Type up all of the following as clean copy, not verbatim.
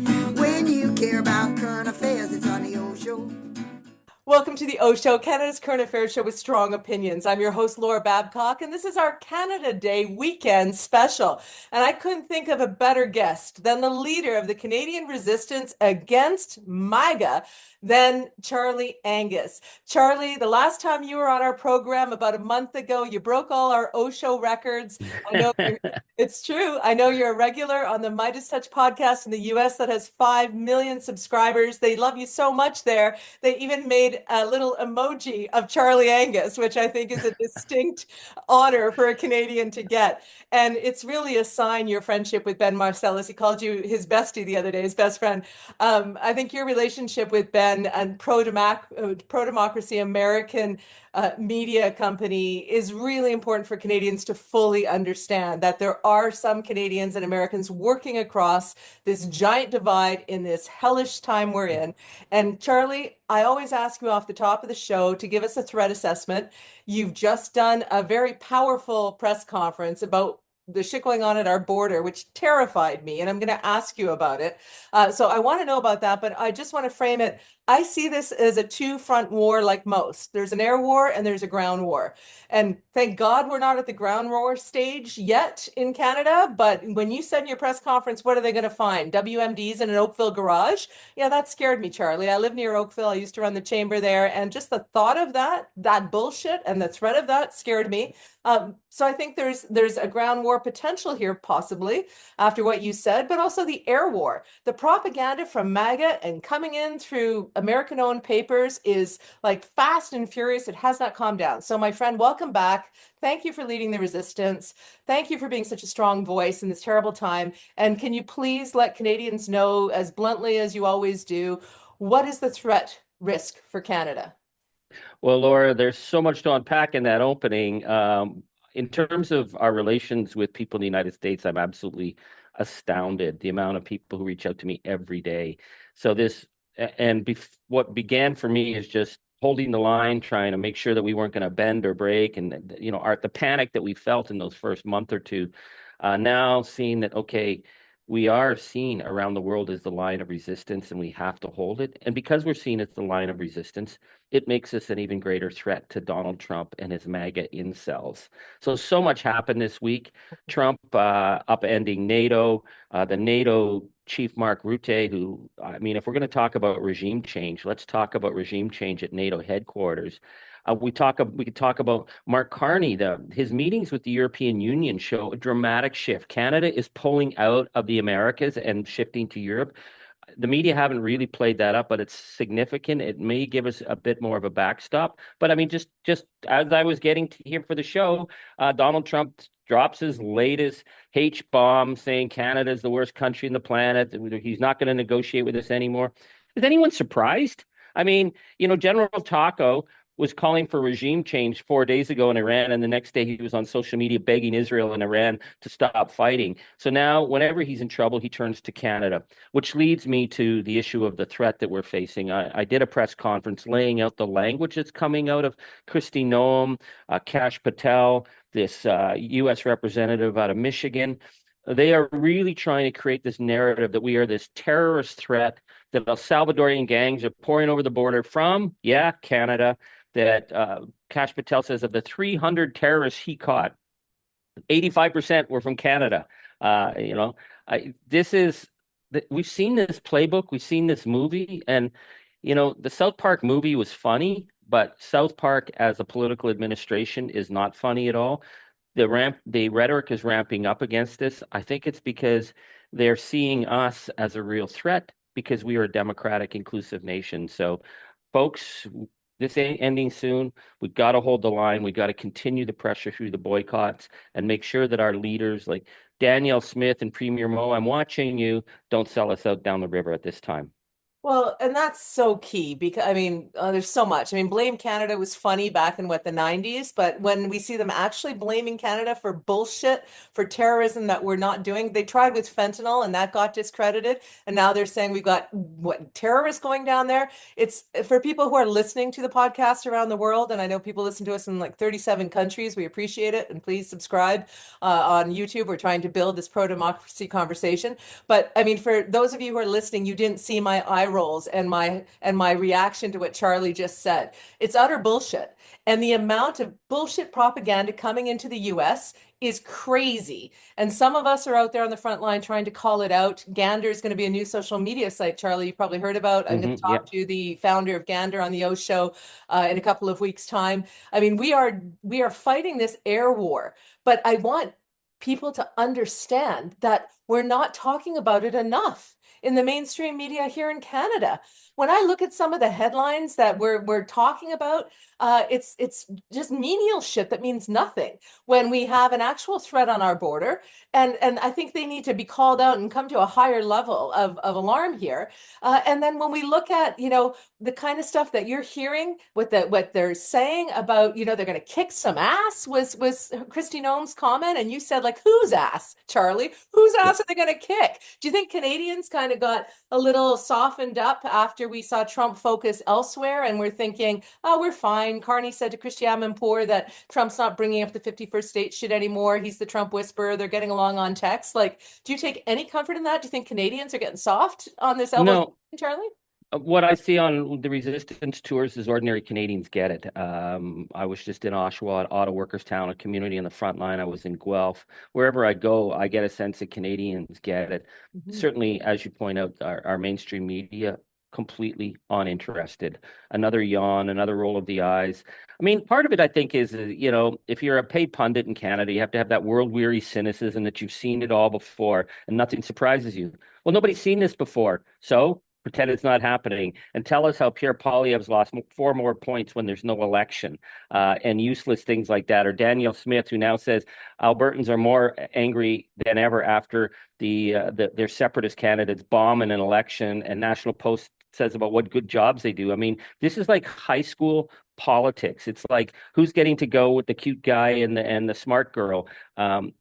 When you care about current affairs, it's on the OShow. Welcome to the OShow, Canada's current affairs show with strong opinions. I'm your host, Laura Babcock, and this is our Canada Day weekend special. And I couldn't think of a better guest than the leader of the Canadian resistance against MAGA, than Charlie Angus. Charlie, the last time you were on our program about a month ago, you broke all our OShow records. I know it's true. I know you're a regular on the Meidas Touch podcast in the US that has 5 million subscribers. They love you so much there. They even made a little emoji of Charlie Angus, which I think is a distinct honor for a Canadian to get. And it's really a sign your friendship with Ben Marcellus. He called you his bestie the other day, his best friend. I think your relationship with Ben and pro-democracy American media company is really important for Canadians to fully understand that there are some Canadians and Americans working across this giant divide in this hellish time we're in. And Charlie, I always ask you off the top of the show to give us a threat assessment. You've just done a very powerful press conference about the shit going on at our border, which terrified me, and I'm going to ask you about it. So I want to know about that, but I just want to frame it. I see this as a two-front war like most. There's an air war and there's a ground war. And thank God we're not at the ground war stage yet in Canada. But when you said in your press conference, what are they going to find? WMDs in an Oakville garage? Yeah, that scared me, Charlie. I live near Oakville. I used to run the chamber there. And just the thought of that bullshit and the threat of that scared me. So I think there's a ground war potential here, possibly, after what you said, but also the air war. The propaganda from MAGA and coming in through American-owned papers is like fast and furious. It has not calmed down. So, my friend, welcome back. Thank you for leading the resistance. Thank you for being such a strong voice in this terrible time. And can you please let Canadians know, as bluntly as you always do, what is the threat risk for Canada? Well, Laura, there's so much to unpack in that opening. In terms of our relations with people in the United States, I'm absolutely astounded the amount of people who reach out to me every day. So what began for me is just holding the line, trying to make sure that we weren't going to bend or break, and the panic that we felt in those first month or two. Now seeing that, okay, we are seen around the world as the line of resistance, and we have to hold it. And because we're seen as the line of resistance, it makes us an even greater threat to Donald Trump and his MAGA incels. So much happened this week. Trump upending NATO, the NATO chief Mark Rutte, who, I mean, if we're going to talk about regime change, let's talk about regime change at NATO headquarters. We could talk about Mark Carney. His meetings with the European Union show a dramatic shift. Canada is pulling out of the Americas and shifting to Europe. The media haven't really played that up, but it's significant. It may give us a bit more of a backstop. But I mean, just as I was getting to here for the show, Donald Trump drops his latest H bomb, saying Canada is the worst country in the planet. He's not going to negotiate with us anymore. Is anyone surprised? I mean, General Taco was calling for regime change 4 days ago in Iran, and the next day he was on social media begging Israel and Iran to stop fighting. So now, whenever he's in trouble, he turns to Canada, which leads me to the issue of the threat that we're facing. I did a press conference laying out the language that's coming out of Kristi Noem, Kash Patel, this U.S. representative out of Michigan. They are really trying to create this narrative that we are this terrorist threat, that El Salvadorian gangs are pouring over the border from, Canada, that Kash Patel says of the 300 terrorists he caught, 85% were from Canada. We've seen this playbook, we've seen this movie, and the South Park movie was funny, but South Park as a political administration is not funny at all. The rhetoric is ramping up against this. I think it's because they're seeing us as a real threat because we are a democratic, inclusive nation. So, folks, this ain't ending soon. We've got to hold the line. We've got to continue the pressure through the boycotts and make sure that our leaders like Danielle Smith and Premier Mo, I'm watching you. Don't sell us out down the river at this time. Well, and that's so key because I mean, there's so much. I mean, Blame Canada was funny back in what the 90s, but when we see them actually blaming Canada for bullshit, for terrorism that we're not doing, they tried with fentanyl and that got discredited. And now they're saying we've got what terrorists going down there. It's for people who are listening to the podcast around the world, and I know people listen to us in like 37 countries. We appreciate it, and please subscribe on YouTube. We're trying to build this pro-democracy conversation. But I mean, for those of you who are listening, you didn't see my eye rolls and my reaction to what Charlie just said. It's utter bullshit. And the amount of bullshit propaganda coming into the US is crazy. And some of us are out there on the front line trying to call it out. Gander is going to be a new social media site, Charlie, you probably heard about. I'm going to Yeah. talk to the founder of Gander on the OShow in a couple of weeks' time. I mean, we are fighting this air war, but I want people to understand that we're not talking about it enough in the mainstream media here in Canada. When I look at some of the headlines that we're talking about, it's just menial shit that means nothing. When we have an actual threat on our border, and I think they need to be called out and come to a higher level of alarm here. And then when we look at the kind of stuff that you're hearing, what they're saying about they're going to kick some ass was Kristi Noem's comment, and you said like whose ass, Charlie? Whose ass are they going to kick? Do you think Canadians kind of got a little softened up after we saw Trump focus elsewhere, and we're thinking, oh, we're fine? Carney said to Christia Amanpour that Trump's not bringing up the 51st state shit anymore. He's the Trump whisperer. They're getting along on text. Like, do you take any comfort in that? Do you think Canadians are getting soft on this elbow, No, Charlie? what I see on the resistance tours is ordinary Canadians get it. I was just in Oshawa, at Auto Workers Town, a community on the front line. I was in Guelph. Wherever I go, I get a sense that Canadians get it. Mhm. Certainly, as you point out, our mainstream media completely uninterested. Another yawn, another roll of the eyes. I mean, part of it, I think, is, if you're a paid pundit in Canada, you have to have that world-weary cynicism that you've seen it all before and nothing surprises you. Well, nobody's seen this before, so pretend it's not happening and tell us how Pierre Poilievre's lost 4 more points when there's no election, and useless things like that. Or Danielle Smith, who now says Albertans are more angry than ever after their separatist candidates bomb in an election, and National Post says about what good jobs they do. I mean, this is like high school politics. It's like who's getting to go with the cute guy and the smart girl,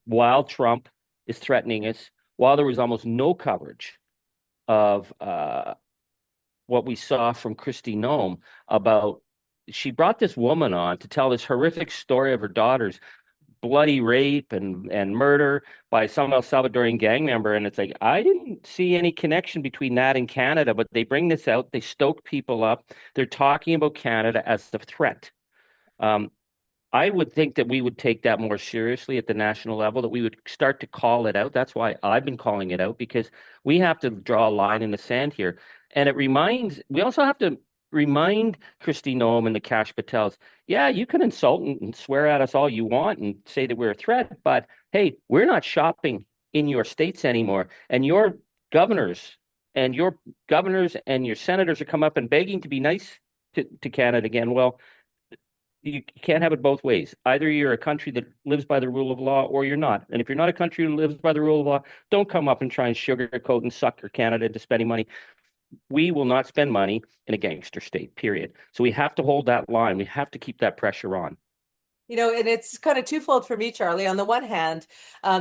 while Trump is threatening us, while there was almost no coverage of what we saw from Kristi Noem about. She brought this woman on to tell this horrific story of her daughter's bloody rape and murder by some El Salvadorian gang member. And it's like, I didn't see any connection between that and Canada, but they bring this out, they stoke people up. They're talking about Canada as the threat. Um, I would think that we would take that more seriously at the national level, that we would start to call it out. That's why I've been calling it out, because we have to draw a line in the sand here. And we also have to remind Kristi Noem and the Kash Patels, yeah, you can insult and swear at us all you want and say that we're a threat, but hey, we're not shopping in your states anymore. And your governors and your senators are come up and begging to be nice to Canada again. Well, you can't have it both ways. Either you're a country that lives by the rule of law or you're not. And if you're not a country that lives by the rule of law, don't come up and try and sugarcoat and sucker Canada into spending money. We will not spend money in a gangster state, period. So we have to hold that line. We have to keep that pressure on. And it's kind of twofold for me, Charlie. On the one hand,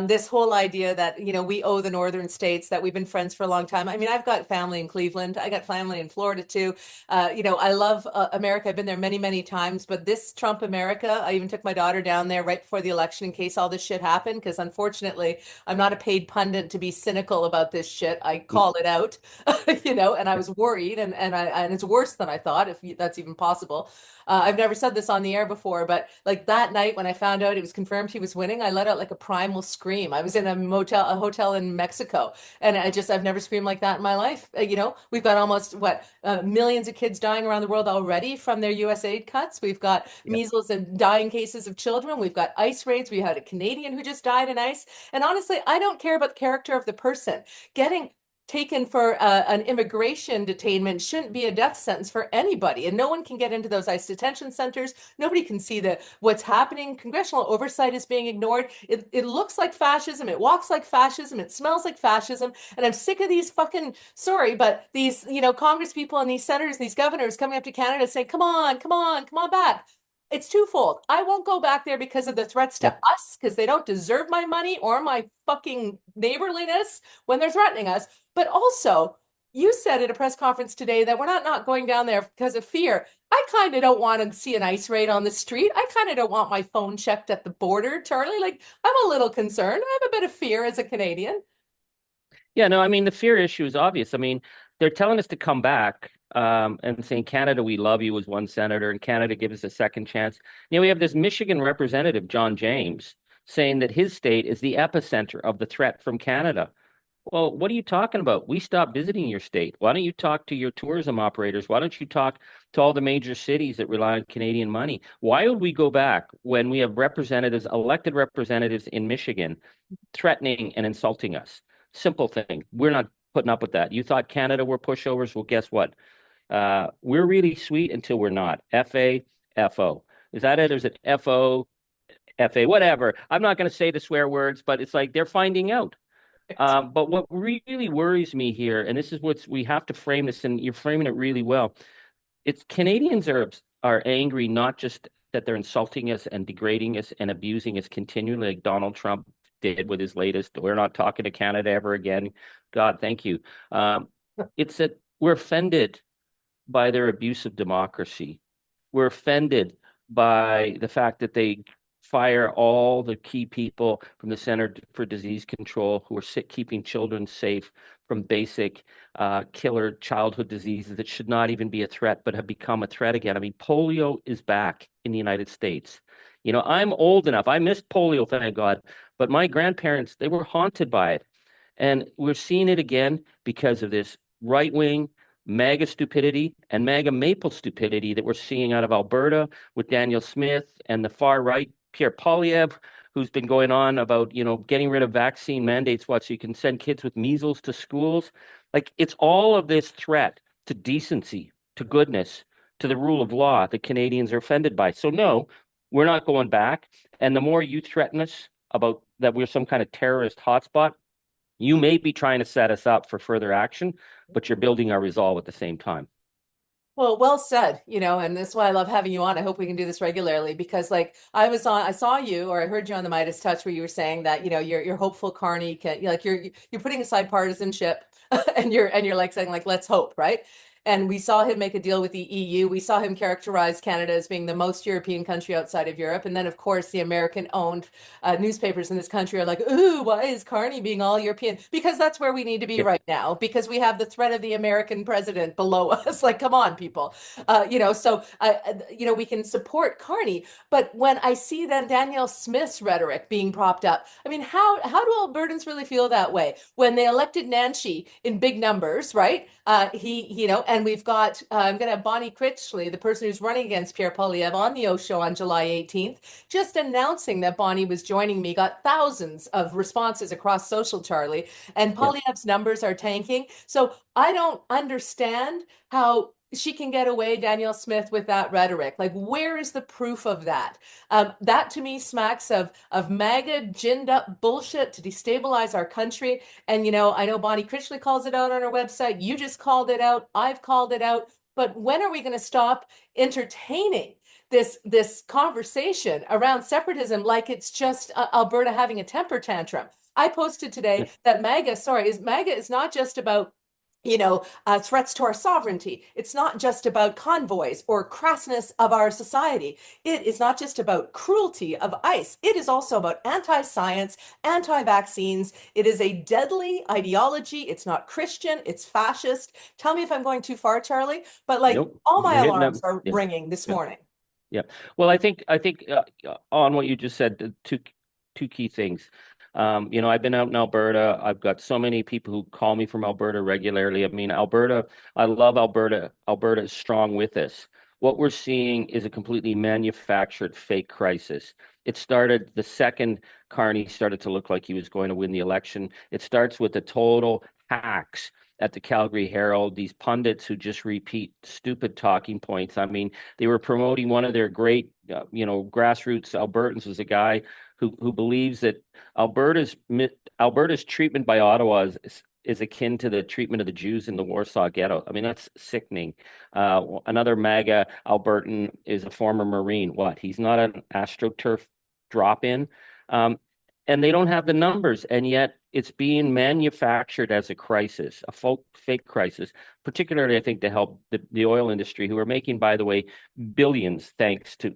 this whole idea that, we owe the northern states, that we've been friends for a long time. I mean, I've got family in Cleveland. I got family in Florida too. I love America. I've been there many, many times, but this Trump America, I even took my daughter down there right before the election in case all this shit happened, because unfortunately, I'm not a paid pundit to be cynical about this shit. I call it out, and I was worried, and it's worse than I thought, if that's even possible. I've never said this on the air before, but like that night when I found out it was confirmed he was winning, I let out like a primal scream. I was in a hotel in Mexico, and I've never screamed like that in my life. We've got almost millions of kids dying around the world already from their USAID cuts. We've got Yep. measles and dying cases of children. We've got ICE raids. We had a Canadian who just died in ICE. And honestly, I don't care about the character of the person. Getting taken for an immigration detainment shouldn't be a death sentence for anybody. And no one can get into those ICE detention centers. Nobody can see what's happening. Congressional oversight is being ignored. It looks like fascism. It walks like fascism. It smells like fascism. And I'm sick of these fucking, sorry, but these, Congress people and these senators, these governors coming up to Canada saying, come on, come on, come on back. It's twofold. I won't go back there because of the threats to us, because they don't deserve my money or my fucking neighborliness when they're threatening us. But also, you said at a press conference today that we're not going down there because of fear. I kind of don't want to see an ICE raid on the street. I kind of don't want my phone checked at the border, Charlie. Like, I'm a little concerned. I have a bit of fear as a Canadian. Yeah, no, I mean, the fear issue is obvious. I mean, they're telling us to come back and saying, Canada, we love you, as one senator, and Canada give us a second chance. We have this Michigan representative, John James, saying that his state is the epicenter of the threat from Canada. Well, what are you talking about? We stopped visiting your state. Why don't you talk to your tourism operators? Why don't you talk to all the major cities that rely on Canadian money? Why would we go back when we have representatives, elected representatives in Michigan, threatening and insulting us? Simple thing. We're not putting up with that. You thought Canada were pushovers? Well, guess what? We're really sweet until we're not. F-A-F-O. Is that it? Or is it F-O, F-A, whatever? I'm not going to say the swear words, but it's like they're finding out. But what really worries me here, and this is we have to frame this, and you're framing it really well. It's Canadians are angry, not just that they're insulting us and degrading us and abusing us continually, like Donald Trump did with his latest, we're not talking to Canada ever again. God, thank you. It's that we're offended by their abuse of democracy. We're offended by the fact that they fire all the key people from the Center for Disease Control who are keeping children safe from basic killer childhood diseases that should not even be a threat, but have become a threat again. I mean, polio is back in the United States. I'm old enough. I missed polio, thank God, but my grandparents, they were haunted by it. And we're seeing it again because of this right-wing MAGA stupidity and MAGA maple stupidity that we're seeing out of Alberta with Danielle Smith and the far right, Pierre Poilievre, who's been going on about, getting rid of vaccine mandates, so you can send kids with measles to schools. Like, it's all of this threat to decency, to goodness, to the rule of law that Canadians are offended by. So no, we're not going back. And the more you threaten us about that we're some kind of terrorist hotspot, you may be trying to set us up for further action, but you're building our resolve at the same time. Well said, and this is why I love having you on. I hope we can do this regularly because like I saw you or I heard you on the Meidas Touch where you were saying that, you're hopeful Carney can, you're putting aside partisanship and you're like saying like, let's hope, right? And we saw him make a deal with the EU. We saw him characterize Canada as being the most European country outside of Europe. And then, of course, the American-owned newspapers in this country are like, ooh, why is Carney being all European? Because that's where we need to be right now, because we have the threat of the American president below us. Like, come on, people. We can support Carney. But when I see then Danielle Smith's rhetoric being propped up, I mean, how do Albertans really feel that way? When they elected Nancy in big numbers, right? And we've got, I'm going to have Bonnie Critchley, the person who's running against Pierre Poilievre on the OShow on July 18th, just announcing that Bonnie was joining me, got thousands of responses across social, Charlie, and Poilievre's numbers are tanking. So I don't understand how she can get away, Danielle Smith, with that rhetoric. Like, where is the proof of that? That to me smacks of MAGA ginned up bullshit to destabilize our country. And, I know Bonnie Critchley calls it out on her website. You just called it out. I've called it out. But when are we going to stop entertaining this conversation around separatism like it's just Alberta having a temper tantrum? I posted today that MAGA is not just about threats to our sovereignty. It's not just about convoys or crassness of our society. It is not just about cruelty of ICE. It is also about anti-science, anti-vaccines. It is a deadly ideology. It's not Christian. It's fascist. Tell me if I'm going too far, Charlie, but like Nope. all my You're hitting alarms them. are ringing this morning. Yeah. Well, I think on what you just said, two key things. I've been out in Alberta. I've got so many people who call me from Alberta regularly. I mean, Alberta, I love Alberta. Alberta is strong with us. What we're seeing is a completely manufactured fake crisis. It started the second Carney started to look like he was going to win the election. It starts with a total hacks at the Calgary Herald, these pundits who just repeat stupid talking points. I mean, they were promoting one of their great, grassroots Albertans was a guy who believes that Alberta's treatment by Ottawa is akin to the treatment of the Jews in the Warsaw Ghetto. I mean, that's sickening. Another MAGA Albertan is a former Marine. What? He's not an AstroTurf drop-in. And they don't have the numbers, and yet it's being manufactured as a crisis, a fake crisis, particularly, I think, to help the oil industry, who are making, by the way, billions thanks to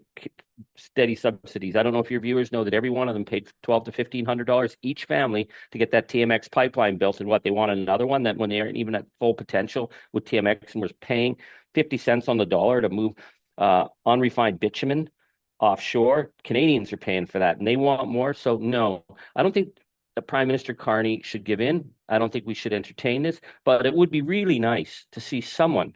steady subsidies. I don't know if your viewers know that every one of them paid $1,200 to $1,500 each family to get that TMX pipeline built, and what they wanted another one that when they aren't even at full potential with TMX and was paying 50 cents on the dollar to move unrefined bitumen offshore. Canadians are paying for that and they want more. So no, I don't think the Prime Minister Carney should give in. I don't think we should entertain this, but it would be really nice to see someone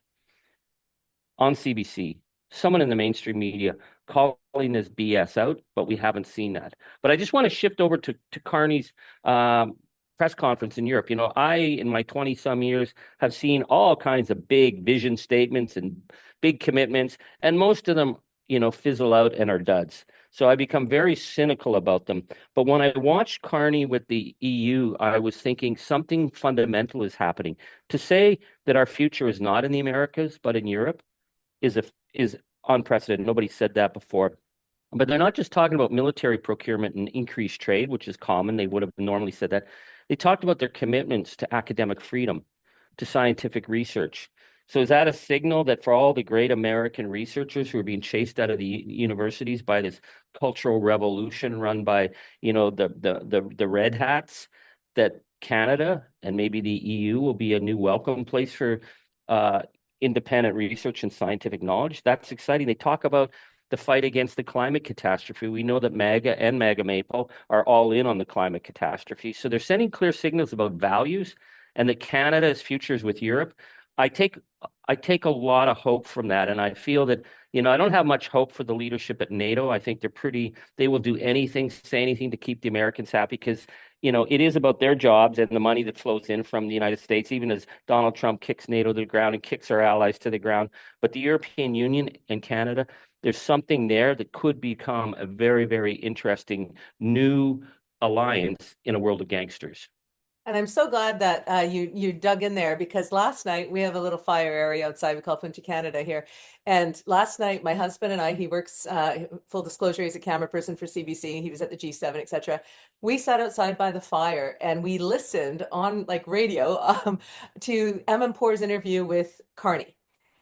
on CBC, someone in the mainstream media calling this BS out, but we haven't seen that. But I just want to shift over to Carney's press conference in Europe. I, in my 20 some years, have seen all kinds of big vision statements and big commitments, and most of them fizzle out and are duds. So I become very cynical about them. But when I watched Carney with the EU, I was thinking something fundamental is happening. To say that our future is not in the Americas, but in Europe is unprecedented. Nobody said that before. But they're not just talking about military procurement and increased trade, which is common. They would have normally said that. They talked about their commitments to academic freedom, to scientific research. So is that a signal that for all the great American researchers who are being chased out of the universities by this cultural revolution run by, the red hats, that Canada and maybe the EU will be a new welcome place for independent research and scientific knowledge? That's exciting. They talk about the fight against the climate catastrophe. We know that MAGA and MAGA Maple are all in on the climate catastrophe. So they're sending clear signals about values and that Canada's future is with Europe. I take a lot of hope from that, and I feel that I don't have much hope for the leadership at NATO. I think they will do anything, say anything to keep the Americans happy, because it is about their jobs and the money that flows in from the United States, even as Donald Trump kicks NATO to the ground and kicks our allies to the ground. But the European Union and Canada, there's something there that could become a very, very interesting new alliance in a world of gangsters. And I'm so glad that you dug in there, because last night we have a little fire area outside. We call Punta Canada here. And last night, my husband and I, he works, full disclosure, he's a camera person for CBC. He was at the G7, etc. We sat outside by the fire and we listened on radio to Amanpour's interview with Carney.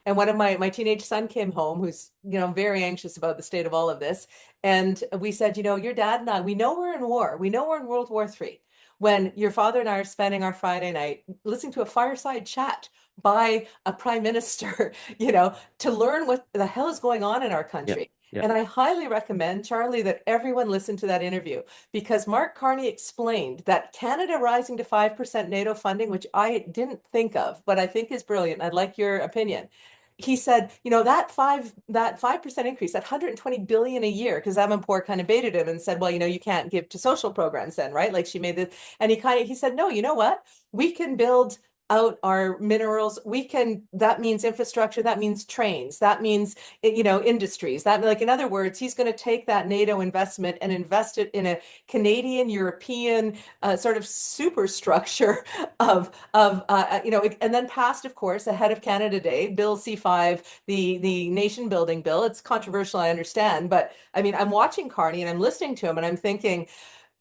And one of my teenage son came home, who's, very anxious about the state of all of this. And we said, your dad and I, we know we're in war. We know we're in World War III. When your father and I are spending our Friday night listening to a fireside chat by a prime minister, to learn what the hell is going on in our country. Yeah. And I highly recommend, Charlie, that everyone listen to that interview, because Mark Carney explained that Canada rising to 5% NATO funding, which I didn't think of, but I think is brilliant. I'd like your opinion. He said, that 5% increase, that 120 billion a year, because Amanpour kind of baited him and said, well, you can't give to social programs then, right? Like she made this, and he said, no, you know what? We can build out our minerals. That means infrastructure, that means trains, that means, industries. That, in other words, he's going to take that NATO investment and invest it in a Canadian, European sort of superstructure of and then passed, of course, ahead of Canada Day, Bill C5, the nation building bill. It's controversial, I understand, but I mean, I'm watching Carney and I'm listening to him and I'm thinking,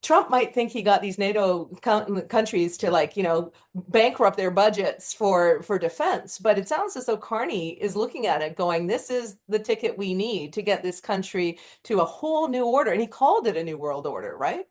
Trump might think he got these NATO countries to bankrupt their budgets for defense, but it sounds as though Carney is looking at it going, this is the ticket we need to get this country to a whole new order. And he called it a new world order, right?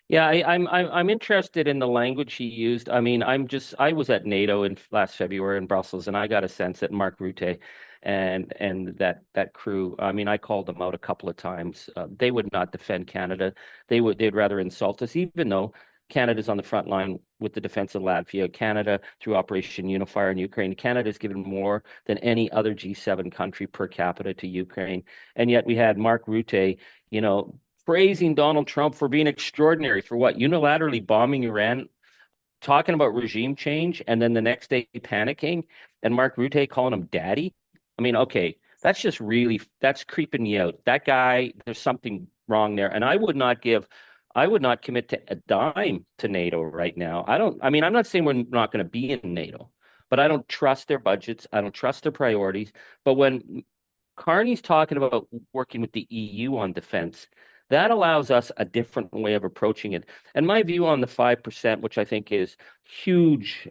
Yeah, I'm interested in the language he used. I mean, I was at NATO in last February in Brussels, and I got a sense that Mark Rutte and that crew. I mean, I called them out a couple of times. They would not defend Canada. They'd rather insult us, even though Canada's on the front line with the defense of Latvia. Canada, through Operation Unifier in Ukraine, Canada has given more than any other G7 country per capita to Ukraine, and yet we had Mark Rutte, praising Donald Trump for being extraordinary, for what, unilaterally bombing Iran talking about regime change and then the next day panicking and Mark Rutte calling him daddy. I mean, okay, that's just really that's creeping me out. That guy, there's something wrong there. And I would not commit to a dime to NATO right now. I mean, I'm not saying we're not going to be in NATO, but I don't trust their budgets. I don't trust their priorities. But when Carney's talking about working with the EU on defense, that allows us a different way of approaching it. And my view on the 5%, which I think is huge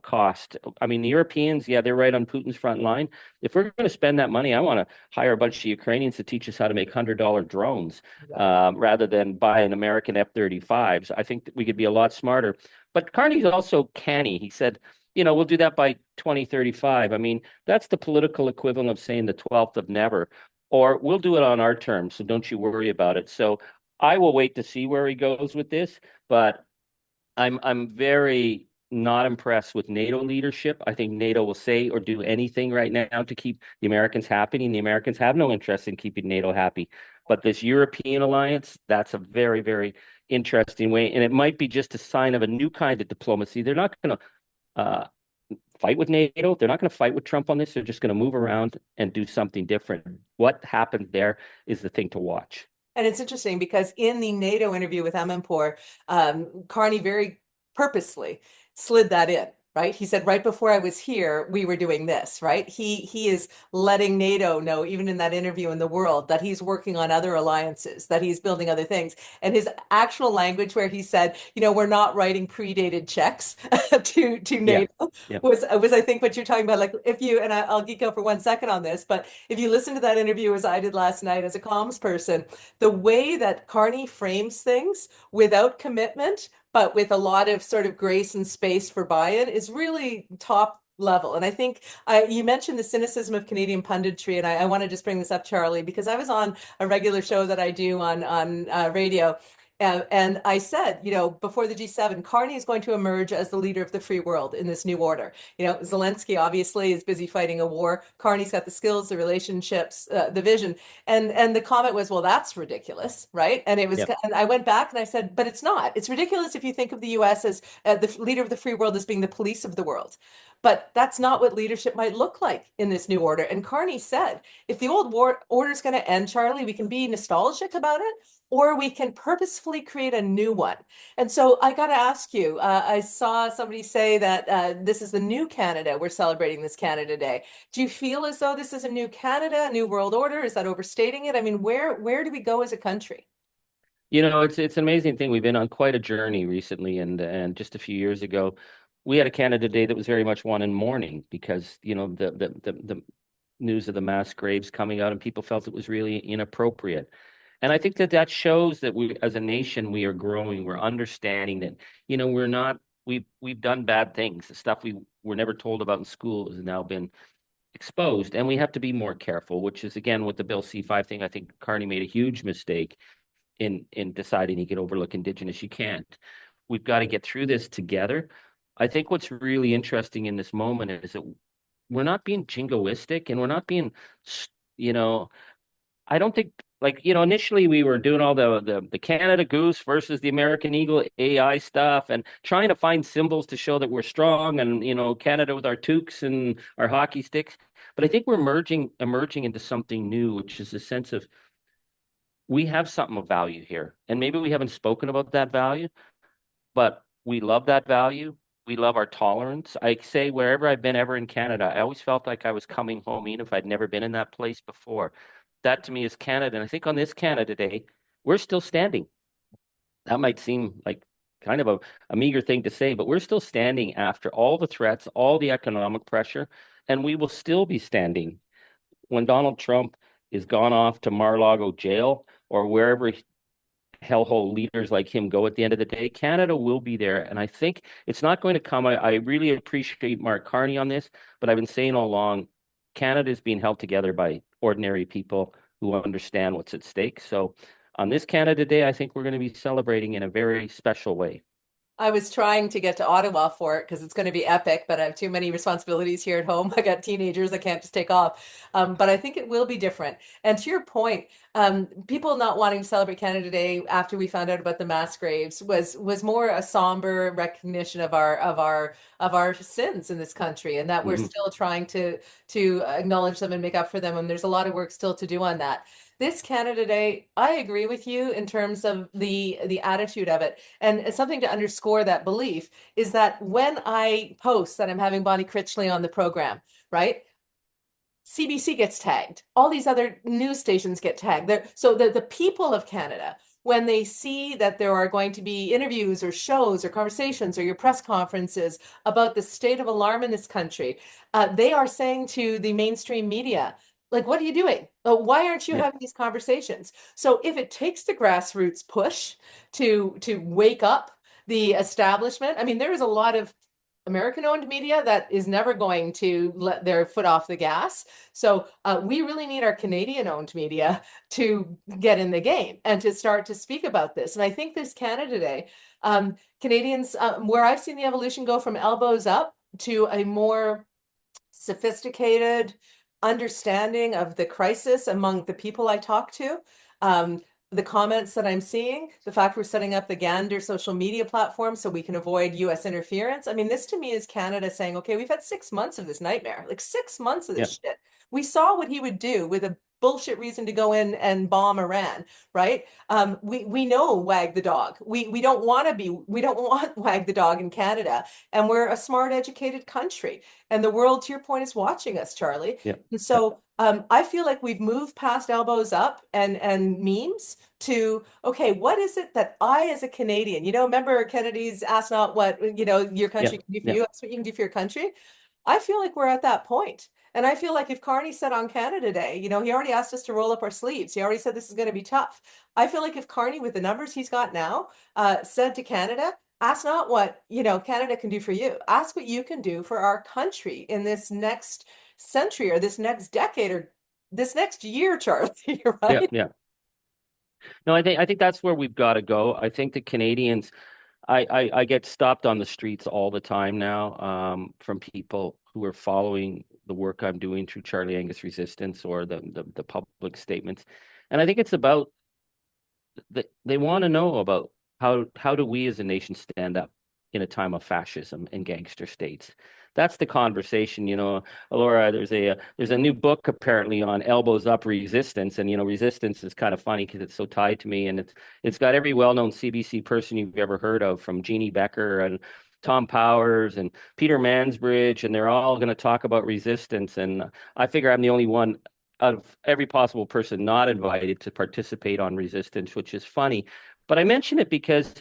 cost. I mean, the Europeans, yeah, they're right on Putin's front line. If we're going to spend that money, I want to hire a bunch of Ukrainians to teach us how to make $100 drones rather than buy an American F-35s. I think that we could be a lot smarter. But Carney's also canny. He said, we'll do that by 2035. I mean, that's the political equivalent of saying the 12th of never, or we'll do it on our terms. So don't you worry about it. So I will wait to see where he goes with this, but I'm very not impressed with NATO leadership. I think NATO will say or do anything right now to keep the Americans happy, and the Americans have no interest in keeping NATO happy. But this European alliance, that's a very, very interesting way, and it might be just a sign of a new kind of diplomacy. They're not going to fight with NATO. They're not going to fight with Trump on this. They're just going to move around and do something different. What happens there is the thing to watch. And it's interesting because in the NATO interview with Amanpour, Carney very purposely slid that in, right? He said, right before I was here, we were doing this, right? He is letting NATO know, even in that interview in The World, that he's working on other alliances, that he's building other things. And his actual language where he said, we're not writing predated checks to NATO was I think what you're talking about. Like if you, and I'll geek out for 1 second on this, but if you listen to that interview as I did last night as a comms person, the way that Carney frames things without commitment, but with a lot of sort of grace and space for buy-in is really top level. And I think you mentioned the cynicism of Canadian punditry, and I want to just bring this up, Charlie, because I was on a regular show that I do on radio. And I said, before the G7, Carney is going to emerge as the leader of the free world in this new order. Zelensky obviously is busy fighting a war. Carney's got the skills, the relationships, the vision. And the comment was, well, that's ridiculous, right? And it was, and I went back and I said, but it's not. It's ridiculous if you think of the U.S. as the leader of the free world as being the police of the world. But that's not what leadership might look like in this new order. And Carney said, if the old war order is going to end, Charlie, we can be nostalgic about it, or we can purposefully create a new one. And so I got to ask you, I saw somebody say that this is the new Canada. We're celebrating this Canada Day. Do you feel as though this is a new Canada, a new world order? Is that overstating it? I mean, where do we go as a country? It's an amazing thing. We've been on quite a journey recently, and just a few years ago, we had a Canada Day that was very much one in mourning because the news of the mass graves coming out, and people felt it was really inappropriate. And I think that shows that we, as a nation, we are growing. We're understanding that we're not we've done bad things. The stuff we were never told about in school has now been exposed, and we have to be more careful. Which is again with the Bill C-5 thing. I think Carney made a huge mistake in deciding he could overlook Indigenous. You can't. We've got to get through this together. I think what's really interesting in this moment is that we're not being jingoistic and we're not being, I don't think initially we were doing all the Canada Goose versus the American Eagle AI stuff and trying to find symbols to show that we're strong and, Canada with our toques and our hockey sticks. But I think we're emerging into something new, which is a sense of we have something of value here. And maybe we haven't spoken about that value, but we love that value. We love our tolerance. I say wherever I've been ever in Canada, I always felt like I was coming home, even if I'd never been in that place before. That to me is Canada. And I think on this Canada Day, we're still standing. That might seem like kind of a meager thing to say, but we're still standing after all the threats, all the economic pressure, and we will still be standing when Donald Trump is gone off to Mar-a-Lago jail or wherever hellhole leaders like him go at the end of the day. Canada will be there. And I think it's not going to come. I really appreciate Mark Carney on this, but I've been saying all along, Canada is being held together by ordinary people who understand what's at stake. So on this Canada Day, I think we're going to be celebrating in a very special way. I was trying to get to Ottawa for it because it's going to be epic, but I have too many responsibilities here at home. I got teenagers, I can't just take off. But I think it will be different. And to your point, people not wanting to celebrate Canada Day after we found out about the mass graves was more a somber recognition of our sins in this country, and that we're Hmm. still trying to acknowledge them and make up for them. And there's a lot of work still to do on that. This Canada Day, I agree with you in terms of the attitude of it. And something to underscore that belief is that when I post that I'm having Bonnie Critchley on the program, right? CBC gets tagged. All these other news stations get tagged. So the people of Canada, when they see that there are going to be interviews or shows or conversations or your press conferences about the state of alarm in this country, they are saying to the mainstream media, like, what are you doing? Why aren't you Yeah. having these conversations? So if it takes the grassroots push to wake up the establishment, I mean, there is a lot of American-owned media that is never going to let their foot off the gas. So we really need our Canadian-owned media to get in the game and to start to speak about this. And I think this Canada Day, Canadians, where I've seen the evolution go from elbows up to a more sophisticated understanding of the crisis among the people I talk to. The comments that I'm seeing, the fact we're setting up the Gander social media platform so we can avoid US interference. I mean, this to me is Canada saying, okay, we've had 6 months of this nightmare, like 6 months of Yeah. this shit. We saw what he would do with a bullshit reason to go in and bomb Iran, right? We know Wag the dog. We don't want to be, we don't want Wag the dog in Canada. And we're a smart, educated country. And the world, to your point, is watching us, Charlie. Yeah. And so I feel like we've moved past elbows up and memes to, okay, what is it that I, as a Canadian, remember Kennedy's ask not what, your Yeah. country can do for Yeah. you, ask what you can do for your country. I feel like we're at that point. And I feel like if Carney said on Canada Day, he already asked us to roll up our sleeves. He already said this is going to be tough. I feel like if Carney, with the numbers he's got now, said to Canada, ask not what, Canada can do for you. Ask what you can do for our country in this next century or this next decade or this next year, Charlie, Yeah. right? Yeah. No, I think that's where we've got to go. I think the Canadians, I get stopped on the streets all the time now, from people who are following the work I'm doing through Charlie Angus Resistance or the public statements. And I think it's about they want to know about how do we as a nation stand up in a time of fascism and gangster states. That's the conversation, Laura. There's a new book apparently on elbows up resistance, and resistance is kind of funny because it's so tied to me, and it's got every well-known CBC person you've ever heard of, from Jeannie Becker and Tom Powers and Peter Mansbridge, and they're all going to talk about resistance. And I figure I'm the only one out of every possible person not invited to participate on resistance, which is funny. But I mention it because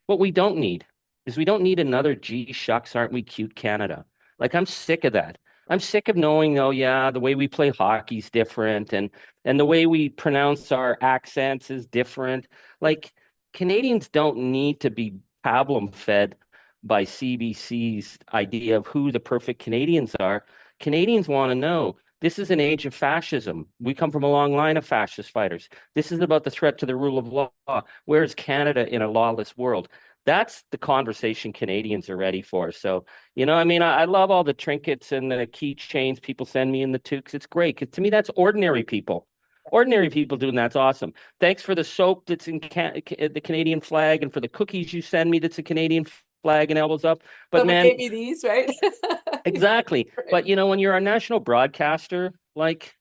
what we don't need is we don't need another gee shucks, aren't we cute Canada. Like, I'm sick of that. I'm sick of knowing, oh yeah, the way we play hockey's different, and the way we pronounce our accents is different. Like, Canadians don't need to be pablum fed by CBC's idea of who the perfect Canadians are. Canadians want to know this is an age of fascism. We come from a long line of fascist fighters. This is about the threat to the rule of law. Where is Canada in a lawless world? That's the conversation Canadians are ready for. So, I mean, I love all the trinkets and the keychains people send me in the toques. It's great because to me, that's ordinary people. Ordinary people doing that's awesome. Thanks for the soap that's in the Canadian flag, and for the cookies you send me that's a Canadian flag and elbows up. But Someone man, gave me these, right? exactly. But Right. when you're a national broadcaster, like,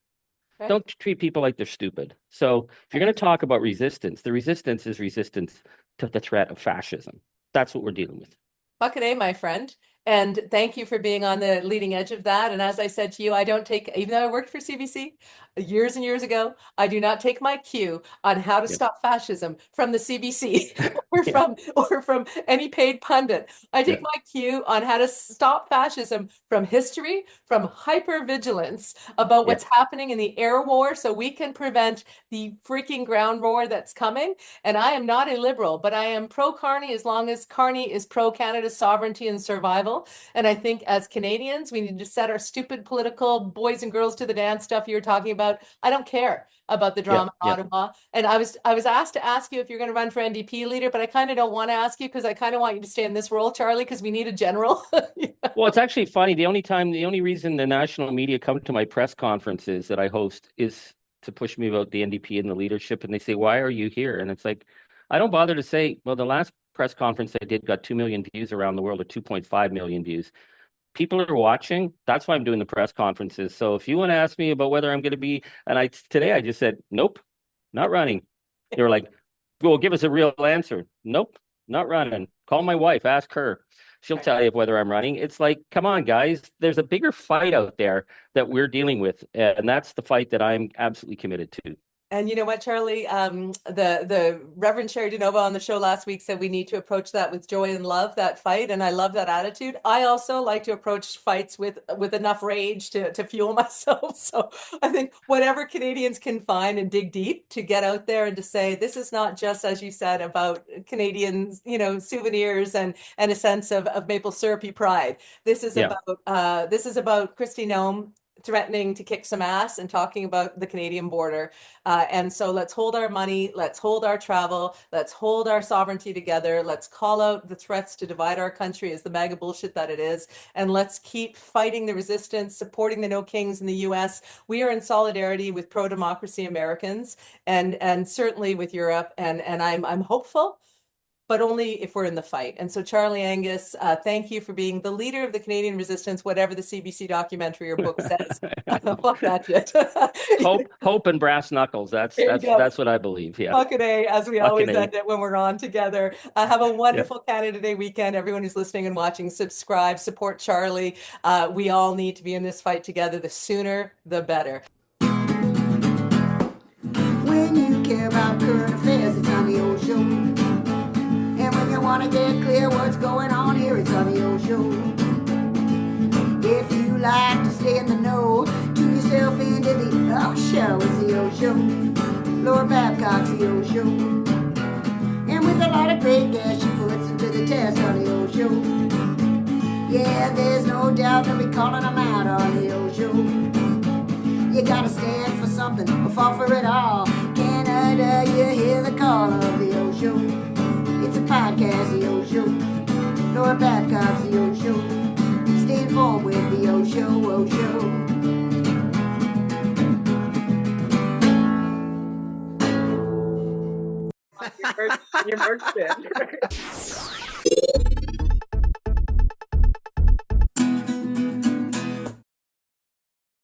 Right. don't treat people like they're stupid. So if you're going to talk about resistance, the resistance is resistance to the threat of fascism. That's what we're dealing with. Bucket A, my friend. And thank you for being on the leading edge of that. And as I said to you, I don't take, even though I worked for CBC years and years ago, I do not take my cue on how to Yeah. stop fascism from the CBC or Yeah. from any paid pundit. I Yeah. take my cue on how to stop fascism from history, from hypervigilance about Yeah. what's happening in the air war so we can prevent the freaking ground war that's coming. And I am not a liberal, but I am pro Carney as long as Carney is pro Canada's sovereignty and survival. travel. And I think as Canadians, we need to set our stupid political boys and girls to the dance stuff you were talking about. I don't care about the drama in Ottawa. And I was asked to ask you if you're going to run for NDP leader, but I kind of don't want to ask you because I kind of want you to stay in this role, Charlie, because we need a general. Well, it's actually funny. The only reason the national media come to my press conferences that I host is to push me about the NDP and the leadership. And they say, why are you here? And it's like, I don't bother to say, well, the last press conference I did got 2 million views around the world, or 2.5 million views. People are watching. That's why I'm doing the press conferences. So if you want to ask me about whether I'm going to be, and today I just said, nope, not running. They were like, well, give us a real answer. Nope, not running. Call my wife, ask her. She'll tell you whether I'm running. It's like, come on, guys. There's a bigger fight out there that we're dealing with. And that's the fight that I'm absolutely committed to. And you know what, Charlie? The Reverend Sherry DeNova on the show last week said we need to approach that with joy and love, that fight. And I love that attitude. I also like to approach fights with enough rage to fuel myself. So I think whatever Canadians can find and dig deep to get out there and to say, this is not just, as you said, about Canadians, souvenirs and a sense of maple syrupy pride. This is about Kristi Noem threatening to kick some ass and talking about the Canadian border. And so let's hold our money, let's hold our travel, let's hold our sovereignty together, let's call out the threats to divide our country as the MAGA bullshit that it is, and let's keep fighting the resistance, supporting the No Kings in the US. We are in solidarity with pro-democracy Americans and certainly with Europe, and I'm hopeful, but only if we're in the fight. And so, Charlie Angus, thank you for being the leader of the Canadian resistance, whatever the CBC documentary or book says. Fuck that shit. hope and brass knuckles. That's what I believe. Yeah. Fucking A, as we always end it when we're on together. Have a wonderful Canada Day weekend. Everyone who's listening and watching, subscribe, support Charlie. We all need to be in this fight together. The sooner, the better. When you care about current affairs, it's on the OShow. And when you want to get clear what's going on here, it's on the OShow. If you like to stay in the know, tune yourself into the OShow. It's the OShow. Laura Babcock's the OShow. And with a lot of great guests, she puts them to the test on the OShow. Yeah, there's no doubt they'll be calling them out on the OShow. You gotta stand for something or fall for it all. Canada, you hear the call of the OShow. It's a podcast, the OShow. Laura Babcock's the OShow. Stay informed with the OShow, Your merch bin.